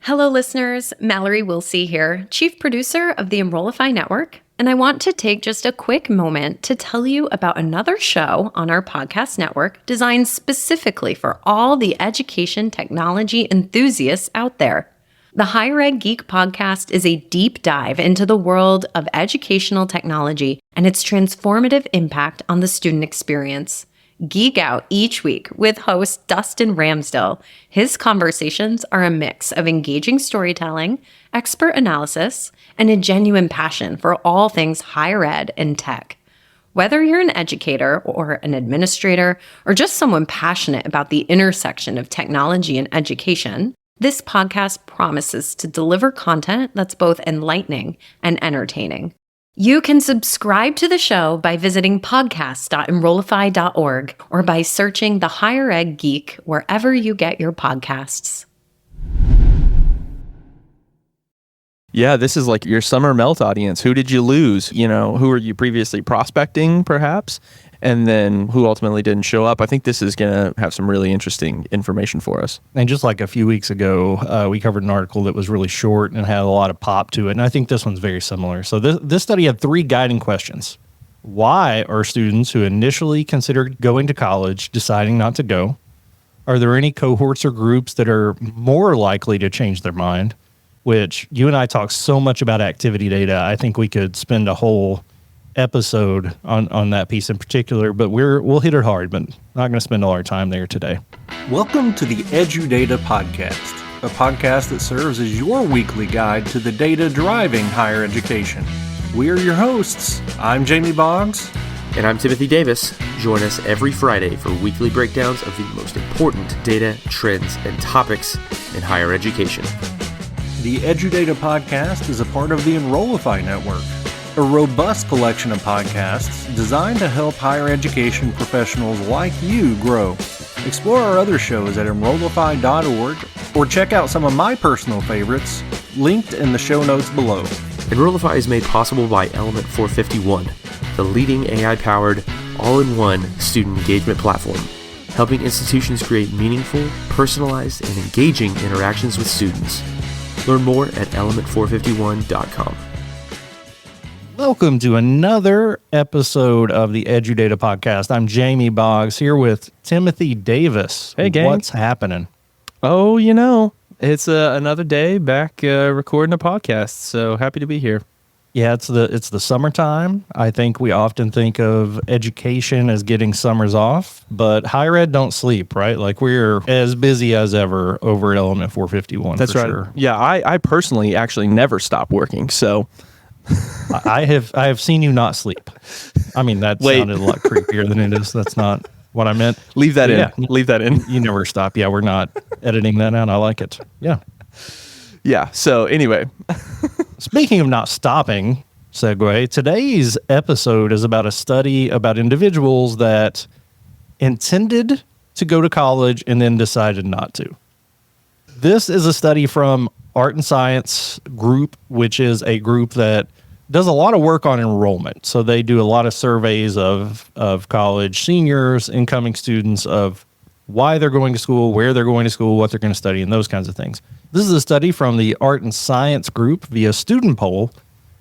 Hello, listeners. Mallory Wilsey here, Chief Producer of the Enrollify Network, and I want to take just a quick moment to tell you about another show on our podcast network designed specifically for all the education technology enthusiasts out there. The Higher Ed Geek podcast is a deep dive into the world of educational technology and its transformative impact on the student experience. Geek out each week with host Dustin Ramsdell. His conversations are a mix of engaging storytelling, expert analysis, and a genuine passion for all things higher ed and tech. Whether you're an educator or an administrator or just someone passionate about the intersection of technology and education, this podcast promises to deliver content that's both enlightening and entertaining. You can subscribe to the show by visiting podcast.enrollify.org or by searching The Higher Ed Geek wherever you get your podcasts. Yeah, this is like your summer melt audience. Who did you lose? Who were you previously prospecting, perhaps? And then who ultimately didn't show up? I think this is going to have some really interesting information for us. And just like a few weeks ago, we covered an article that was really short and had a lot of pop to it. And I think this one's very similar. So this study had 3 guiding questions. Why are students who initially considered going to college deciding not to go? Are there any cohorts or groups that are more likely to change their mind? Which you and I talk so much about activity data. I think we could spend a whole episode on that piece in particular, but we'll hit it hard, but not going to spend all our time there today. Welcome to the EduData Podcast, a podcast that serves as your weekly guide to the data driving higher education. We are your hosts. I'm Jamie Boggs. And I'm Timothy Davis. Join us every Friday for weekly breakdowns of the most important data, trends, and topics in higher education. The EduData Podcast is a part of the Enrollify Network, a robust collection of podcasts designed to help higher education professionals like you grow. Explore our other shows at enrollify.org or check out some of my personal favorites linked in the show notes below. Enrollify is made possible by Element 451, the leading AI-powered, all-in-one student engagement platform, helping institutions create meaningful, personalized, and engaging interactions with students. Learn more at element451.com. Welcome to another episode of the EduData Podcast. I'm Jamie Boggs here with Timothy Davis. Hey, gang. What's happening? Oh, it's another day back recording a podcast, so happy to be here. Yeah, it's the summertime. I think we often think of education as getting summers off, but higher ed don't sleep, right? Like we're as busy as ever over at Element 451. That's right. Sure. Yeah, I personally actually never stop working, so I have seen you not sleep. I mean, that sounded a lot creepier than it is. That's not what I meant. Leave that in. Yeah. Leave that in. You never stop. Yeah, we're not editing that out. I like it. Yeah. Yeah. So anyway, Speaking of not stopping, segue, today's episode is about a study about individuals that intended to go to college and then decided not to. This is a study from Art and Science Group, which is a group that does a lot of work on enrollment. So they do a lot of surveys of college seniors, incoming students, of why they're going to school, where they're going to school, what they're going to study, and those kinds of things. This is a study from the Art and Science Group via student poll.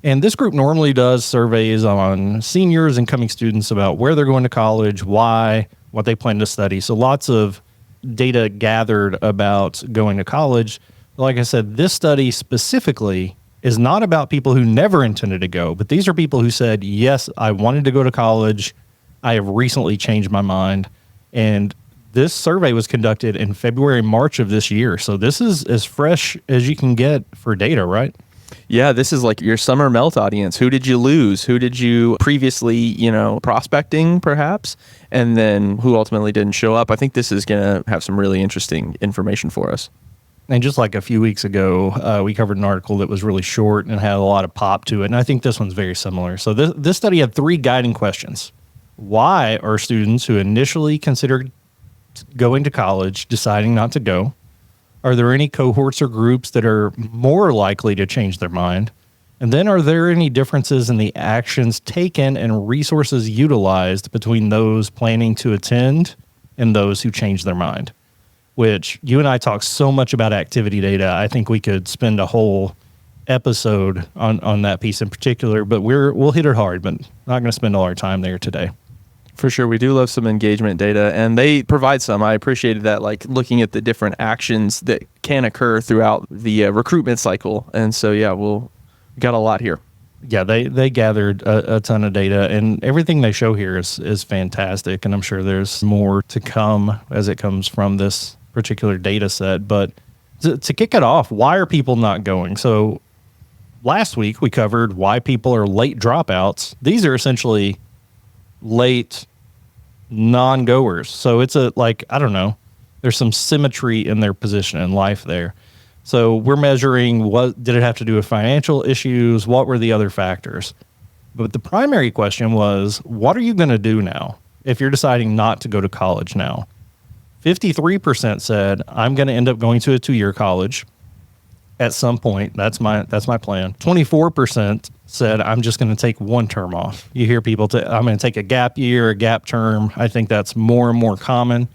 And this group normally does surveys on seniors, incoming students, about where they're going to college, why, what they plan to study. So lots of data gathered about going to college. Like I said, this study specifically is not about people who never intended to go, but these are people who said, yes, I wanted to go to college. I have recently changed my mind. And this survey was conducted in February, March of this year. So this is as fresh as you can get for data, right? yeah, this is like your summer melt audience. Who did you lose? Who did you previously, prospecting, perhaps? And then who ultimately didn't show up? I think this is going to have some really interesting information for us. And just like a few weeks ago, we covered an article that was really short and had a lot of pop to it. And I think this one's very similar. So this study had 3 guiding questions. Why are students who initially considered going to college deciding not to go? Are there any cohorts or groups that are more likely to change their mind? And then are there any differences in the actions taken and resources utilized between those planning to attend and those who change their mind? which you and I talk so much about activity data. I think we could spend a whole episode on that piece in particular, but we'll hit it hard, but not going to spend all our time there today. For sure. We do love some engagement data, and they provide some. I appreciated that, like looking at the different actions that can occur throughout the recruitment cycle. And so, yeah, we got a lot here. Yeah, they gathered a ton of data, and everything they show here is fantastic. And I'm sure there's more to come as it comes from this particular data set. But to kick it off, why are people not going? So last week we covered why people are late dropouts. These are essentially late non-goers. So it's I don't know, there's some symmetry in their position in life there. So we're measuring what did it have to do with financial issues? What were the other factors? But the primary question was, what are you going to do now if you're deciding not to go to college now? 53% said, I'm going to end up going to a 2-year college at some point. That's my plan. 24% said, I'm just going to take one term off. You hear people, I'm going to take a gap year, a gap term. I think that's more and more common.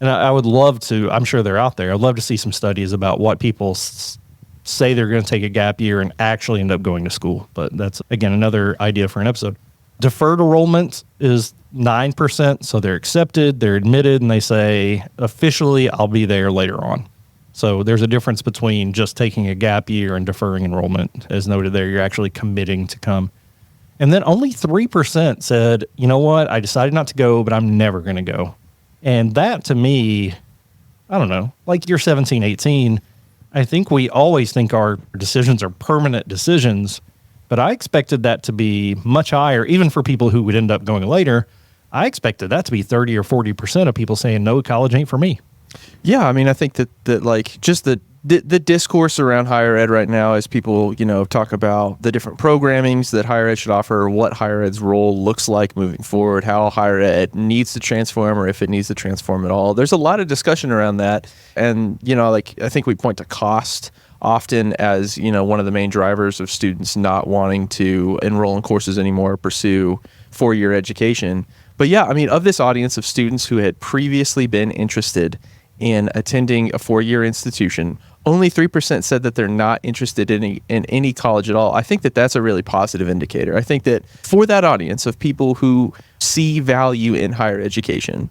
And I would love to, I'm sure they're out there, I'd love to see some studies about what people say they're going to take a gap year and actually end up going to school. But that's, again, another idea for an episode. Deferred enrollment is 9%. So they're accepted, they're admitted, and they say, officially, I'll be there later on. So there's a difference between just taking a gap year and deferring enrollment. As noted there, you're actually committing to come. And then only 3% said, you know what, I decided not to go, but I'm never going to go. And that to me, I don't know, like you're 17, 18, I think we always think our decisions are permanent decisions, but I expected that to be much higher, even for people who would end up going later. I expected that to be 30 or 40% of people saying, no, college ain't for me. Yeah, I mean, I think that like just the discourse around higher ed right now as people, talk about the different programmings that higher ed should offer, what higher ed's role looks like moving forward, how higher ed needs to transform or if it needs to transform at all. There's a lot of discussion around that. And, I think we point to cost often as, one of the main drivers of students not wanting to enroll in courses anymore, pursue 4-year education. But yeah, I mean, of this audience of students who had previously been interested in attending a 4-year institution, only 3% said that they're not interested in any college at all. I think that that's a really positive indicator. I think that for that audience of people who see value in higher education,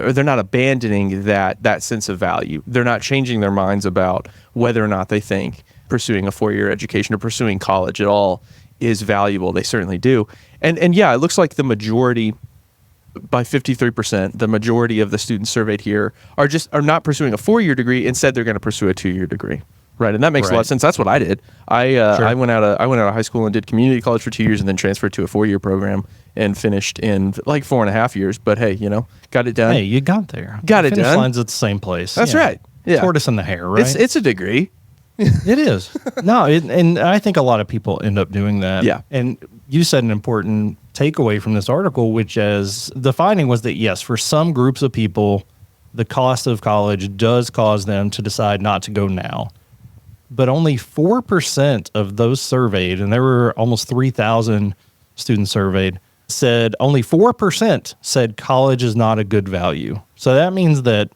or they're not abandoning that sense of value, they're not changing their minds about whether or not they think pursuing a 4-year education or pursuing college at all is valuable. They certainly do. And yeah, it looks like the majority, by 53%, the majority of the students surveyed here are not pursuing a 4-year degree. Instead, they're going to pursue a 2-year degree. Right. And that makes a lot of sense. That's what I did. I went out of high school and did community college for 2 years and then transferred to a 4-year program and finished in like 4.5 years. But hey, got it done. Hey, you got there. Got it done. Finish line's at the same place. That's right. Yeah. Tortoise in the hare, right? It's a degree. It is. No, and I think a lot of people end up doing that. Yeah. And you said an important takeaway from this article, which is the finding was that, yes, for some groups of people, the cost of college does cause them to decide not to go now. But only 4% of those surveyed, and there were almost 3,000 students surveyed, said only 4% said college is not a good value. So that means that,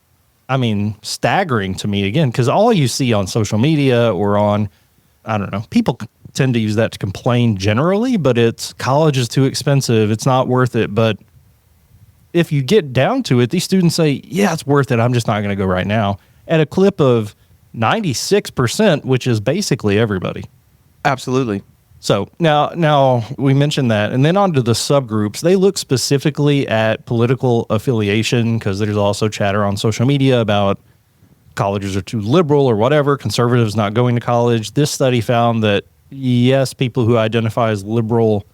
staggering to me again, because all you see on social media or on, I don't know, people tend to use that to complain generally, but it's college is too expensive. It's not worth it. But if you get down to it, these students say, yeah, it's worth it. I'm just not going to go right now at a clip of 96%, which is basically everybody. Absolutely. So now we mentioned that. And then on to the subgroups. They look specifically at political affiliation because there's also chatter on social media about colleges are too liberal or whatever, conservatives not going to college. This study found that, yes, people who identify as liberal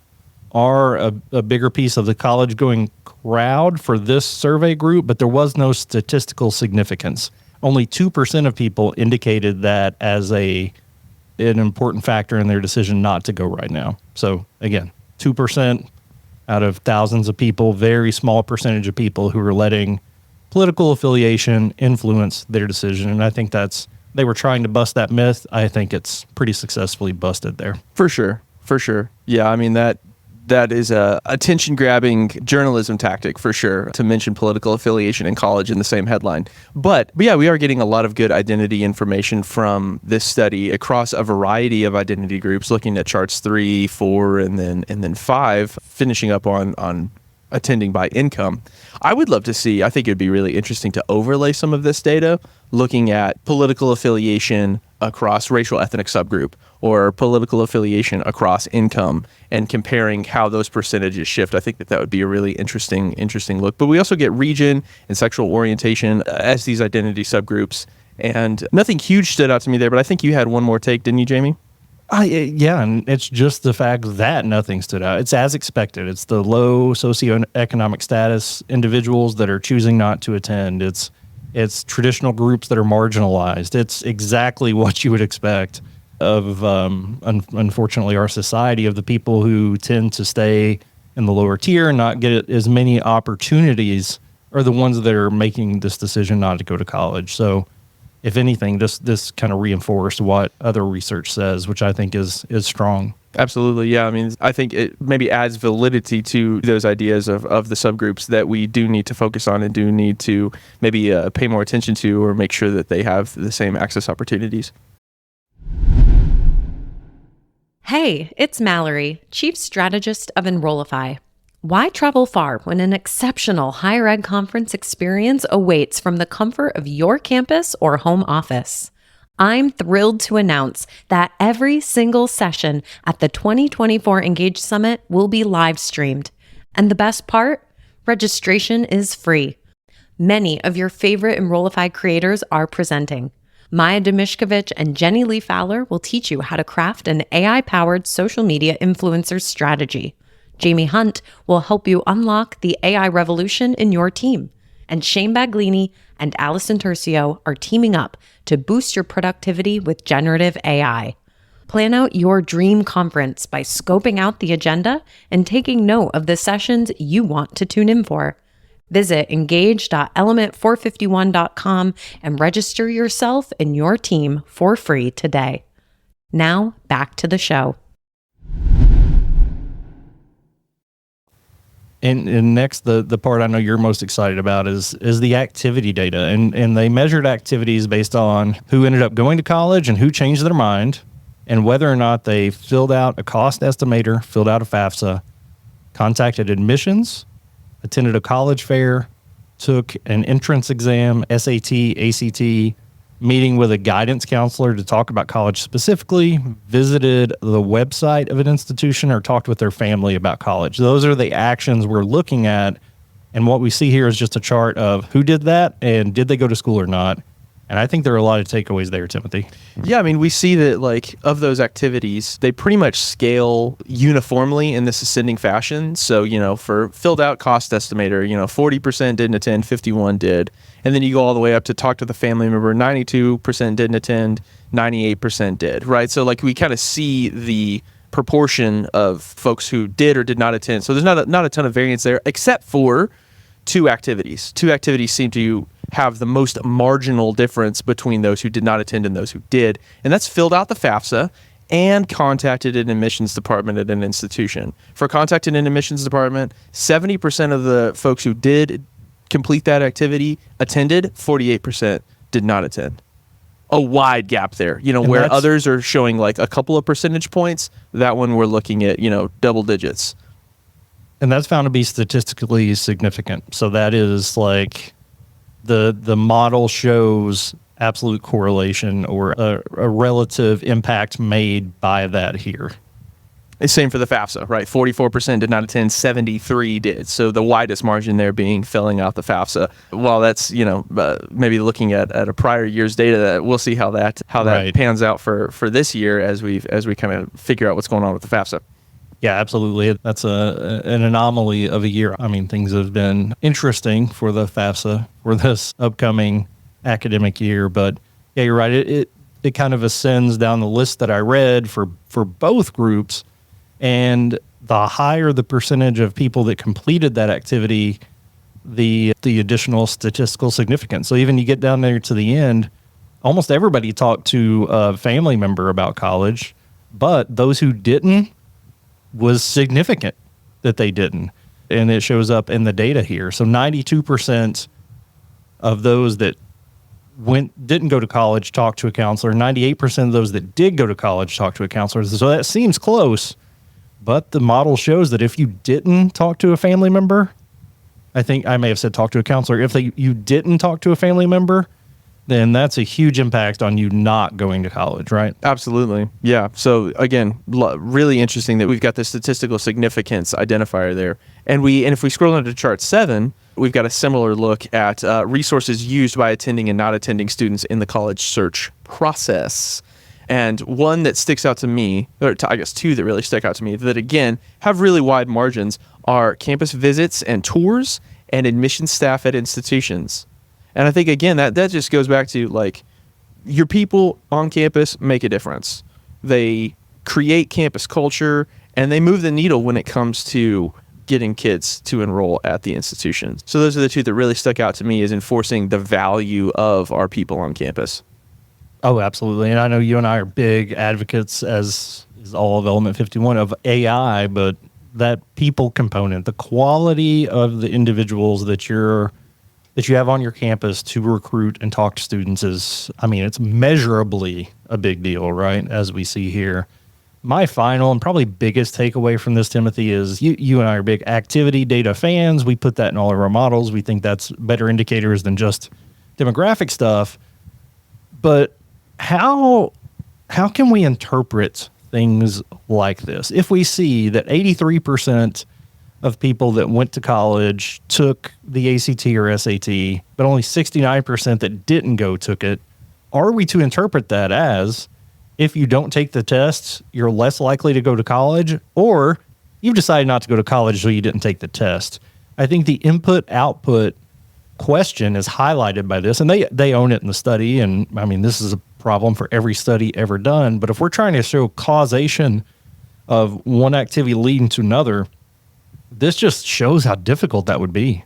are a bigger piece of the college-going crowd for this survey group, but there was no statistical significance. Only 2% of people indicated that as an important factor in their decision not to go right now. So again, 2% out of thousands of people, very small percentage of people who are letting political affiliation influence their decision. And I think they were trying to bust that myth. I think it's pretty successfully busted there. For sure. Yeah. I mean, that That is a attention-grabbing journalism tactic for sure, to mention political affiliation in college in the same headline. But yeah, we are getting a lot of good identity information from this study across a variety of identity groups, looking at charts 3, 4, and then 5, finishing up on attending by income. I would love to see, I think it'd be really interesting to overlay some of this data, looking at political affiliation across racial ethnic subgroup or political affiliation across income and comparing how those percentages shift. I think that would be a really interesting look. But we also get region and sexual orientation as these identity subgroups. And nothing huge stood out to me there, but I think you had one more take, didn't you, Jamie? Yeah, and it's just the fact that nothing stood out. It's as expected. It's the low socioeconomic status individuals that are choosing not to attend. It's traditional groups that are marginalized. It's exactly what you would expect of, unfortunately, our society, of the people who tend to stay in the lower tier and not get as many opportunities are the ones that are making this decision not to go to college. So if anything, this kind of reinforced what other research says, which I think is strong. Absolutely, yeah. I mean, I think it maybe adds validity to those ideas of the subgroups that we do need to focus on and do need to maybe pay more attention to, or make sure that they have the same access opportunities. Hey, it's Mallory, Chief Strategist of Enrollify. Why travel far when an exceptional higher ed conference experience awaits from the comfort of your campus or home office? I'm thrilled to announce that every single session at the 2024 Engage Summit will be live streamed. And the best part? Registration is free. Many of your favorite Enrollify creators are presenting. Maya Demishkovich and Jenny Lee Fowler will teach you how to craft an AI-powered social media influencer strategy. Jamie Hunt will help you unlock the AI revolution in your team. And Shane Baglini and Allison Tercio are teaming up to boost your productivity with generative AI. Plan out your dream conference by scoping out the agenda and taking note of the sessions you want to tune in for. Visit engage.element451.com and register yourself and your team for free today. Now, back to the show. And next, the part I know you're most excited about is the activity data. And they measured activities based on who ended up going to college and who changed their mind, and whether or not they filled out a cost estimator, filled out a FAFSA, contacted admissions, attended a college fair, took an entrance exam, SAT, ACT, meeting with a guidance counselor to talk about college specifically, visited the website of an institution, or talked with their family about college. Those are the actions we're looking at. And what we see here is just a chart of who did that and did they go to school or not. And I think there are a lot of takeaways there, Timothy. Yeah, I mean, we see that, like, of those activities, they pretty much scale uniformly in this ascending fashion. So, for filled out cost estimator, 40% didn't attend, 51 did. And then you go all the way up to talk to the family member, 92% didn't attend, 98% did, right? So, like, we kind of see the proportion of folks who did or did not attend. So there's not a ton of variance there, except for two activities. Two activities seem to have the most marginal difference between those who did not attend and those who did. And that's filled out the FAFSA and contacted an admissions department at an institution. For contacted an admissions department, 70% of the folks who did complete that activity attended, 48% did not attend. A wide gap there, where others are showing like a couple of percentage points. That one we're looking at, double digits. And that's found to be statistically significant. So that is like the model shows absolute correlation or a relative impact made by that here. It's same for the FAFSA, right? 44% did not attend, 73 did. So the widest margin there being filling out the FAFSA. While that's, maybe looking at a prior year's data, that we'll see how that Right. pans out for this year as we kind of figure out what's going on with the FAFSA. Yeah, absolutely. That's an anomaly of a year. I mean, things have been interesting for the FAFSA for this upcoming academic year, but yeah, you're right. It kind of ascends down the list that I read for both groups, and the higher the percentage of people that completed that activity, the additional statistical significance. So even you get down there to the end, almost everybody talked to a family member about college, but those who didn't was significant. that they didn't. And it shows up in the data here. So 92% of those that didn't go to college talked to a counselor. 98% of those that did go to college talked to a counselor. So that seems close, but the model shows that if you didn't talk to a family member, I think I may have said talk to a counselor. If you didn't talk to a family member, then that's a huge impact on you not going to college, right? Absolutely. Yeah. So again, really interesting that we've got the statistical significance identifier there. And if we scroll into chart 7, we've got a similar look at resources used by attending and not attending students in the college search process. And one that sticks out to me, or I guess two that really stick out to me, that again have really wide margins, are campus visits and tours and admission staff at institutions. And I think, again, that just goes back to, like, your people on campus make a difference. They create campus culture, and they move the needle when it comes to getting kids to enroll at the institutions. So those are the two that really stuck out to me as enforcing the value of our people on campus. Oh, absolutely. And I know you and I are big advocates, as is all of Element 51, of AI, but that people component, the quality of the individuals that you have on your campus to recruit and talk to students is, it's measurably a big deal, right? As we see here. My final and probably biggest takeaway from this, Timothy, is you and I are big activity data fans. We put that in all of our models. We think that's better indicators than just demographic stuff. But how can we interpret things like this? If we see that 83% of people that went to college took the ACT or SAT, but only 69% that didn't go took it, are we to interpret that as, if you don't take the tests, you're less likely to go to college, or you've decided not to go to college so you didn't take the test? I think the input-output question is highlighted by this, and they own it in the study, and this is a problem for every study ever done. But if we're trying to show causation of one activity leading to another, this just shows how difficult that would be.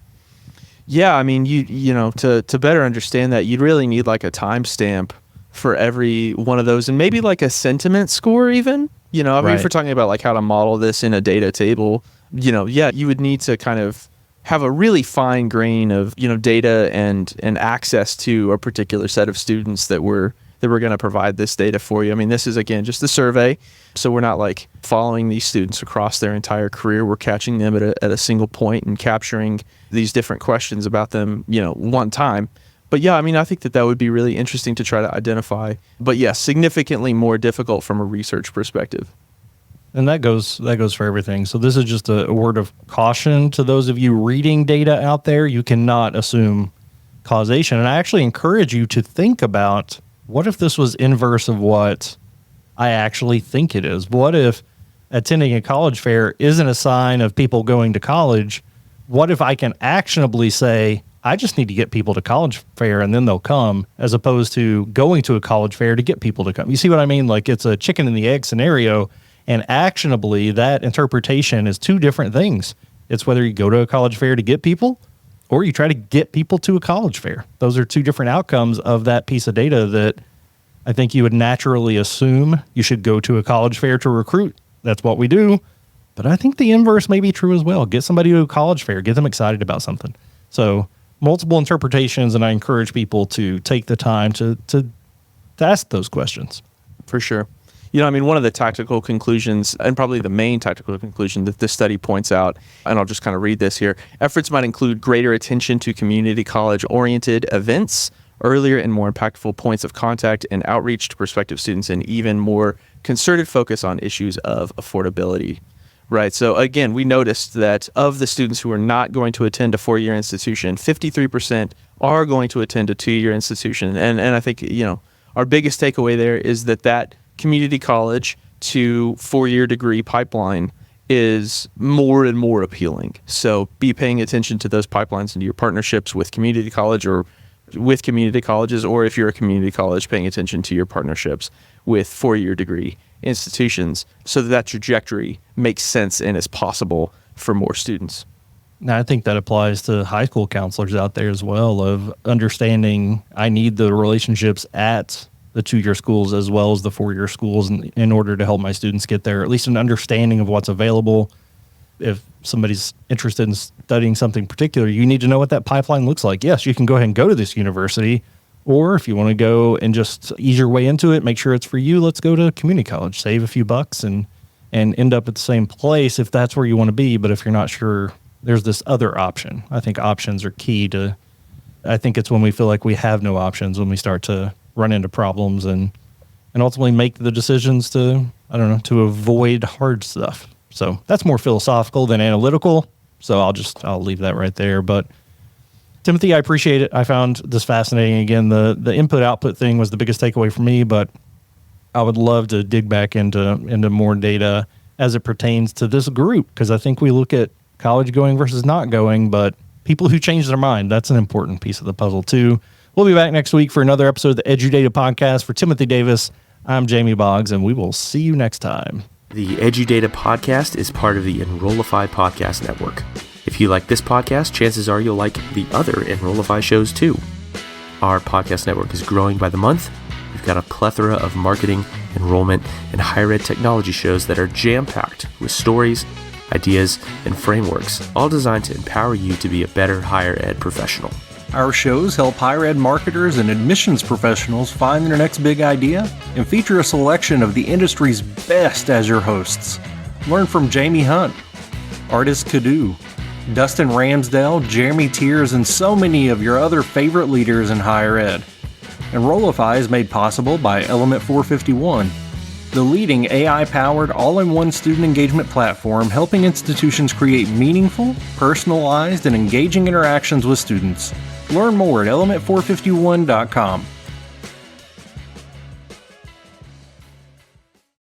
Yeah, to better understand that, you'd really need like a timestamp for every one of those, and maybe like a sentiment score even. Right. If we're talking about like how to model this in a data table, you would need to kind of have a really fine grain of, data and access to a particular set of students that we're going to provide this data for you. This is, again, just a survey. So we're not like following these students across their entire career. We're catching them at a single point and capturing these different questions about them, one time. But yeah, I think that would be really interesting to try to identify. But yeah, significantly more difficult from a research perspective. And that goes for everything. So this is just a word of caution to those of you reading data out there. You cannot assume causation. And I actually encourage you to think about, what if this was inverse of what I actually think it is? What if attending a college fair isn't a sign of people going to college? What if I can actionably say, I just need to get people to college fair and then they'll come, as opposed to going to a college fair to get people to come? You see what I mean? Like, it's a chicken and the egg scenario, and actionably that interpretation is two different things. It's whether you go to a college fair to get people or you try to get people to a college fair. Those are two different outcomes of that piece of data that I think you would naturally assume you should go to a college fair to recruit. That's what we do. But I think the inverse may be true as well. Get somebody to a college fair, get them excited about something. So multiple interpretations, and I encourage people to take the time to ask those questions. For sure. One of the tactical conclusions, and probably the main tactical conclusion that this study points out, and I'll just kind of read this here: efforts might include greater attention to community college-oriented events, earlier and more impactful points of contact and outreach to prospective students, and even more concerted focus on issues of affordability. Right. So again, we noticed that of the students who are not going to attend a 4-year institution, 53% are going to attend a 2-year institution. And I think, our biggest takeaway there is that community college to 4-year degree pipeline is more and more appealing. So be paying attention to those pipelines and your partnerships with community college or with community colleges, or if you're a community college, paying attention to your partnerships with 4-year degree institutions, so that trajectory makes sense and is possible for more students. Now, I think that applies to high school counselors out there as well, of understanding I need the relationships at the 2-year schools as well as the 4-year schools in order to help my students get there, at least an understanding of what's available. if somebody's interested in studying something particular, you need to know what that pipeline looks like. Yes, you can go ahead and go to this university, or if you want to go and just ease your way into it, make sure it's for you, let's go to community college, save a few bucks and end up at the same place if that's where you want to be. But if you're not sure, there's this other option. I think options are key to, I think it's when we feel like we have no options, when we start to run into problems and ultimately make the decisions to, to avoid hard stuff. So that's more philosophical than analytical. So I'll leave that right there. But Timothy, I appreciate it. I found this fascinating. Again, the input-output thing was the biggest takeaway for me, but I would love to dig back into more data as it pertains to this group, because I think we look at college going versus not going, but people who change their mind, that's an important piece of the puzzle too. We'll be back next week for another episode of the EduData Podcast. For Timothy Davis, I'm Jamie Boggs, and we will see you next time. The EduData Podcast is part of the Enrollify podcast network. If you like this podcast, chances are you'll like the other Enrollify shows too. Our podcast network is growing by the month. We've got a plethora of marketing, enrollment, and higher ed technology shows that are jam-packed with stories, ideas, and frameworks, all designed to empower you to be a better higher ed professional. Our shows help higher ed marketers and admissions professionals find their next big idea and feature a selection of the industry's best as your hosts. Learn from Jamie Hunt, Artis Cadu, Dustin Ramsdale, Jeremy Tiers, and so many of your other favorite leaders in higher ed. Enrollify is made possible by Element 451, the leading AI-powered all-in-one student engagement platform helping institutions create meaningful, personalized, and engaging interactions with students. Learn more at element451.com.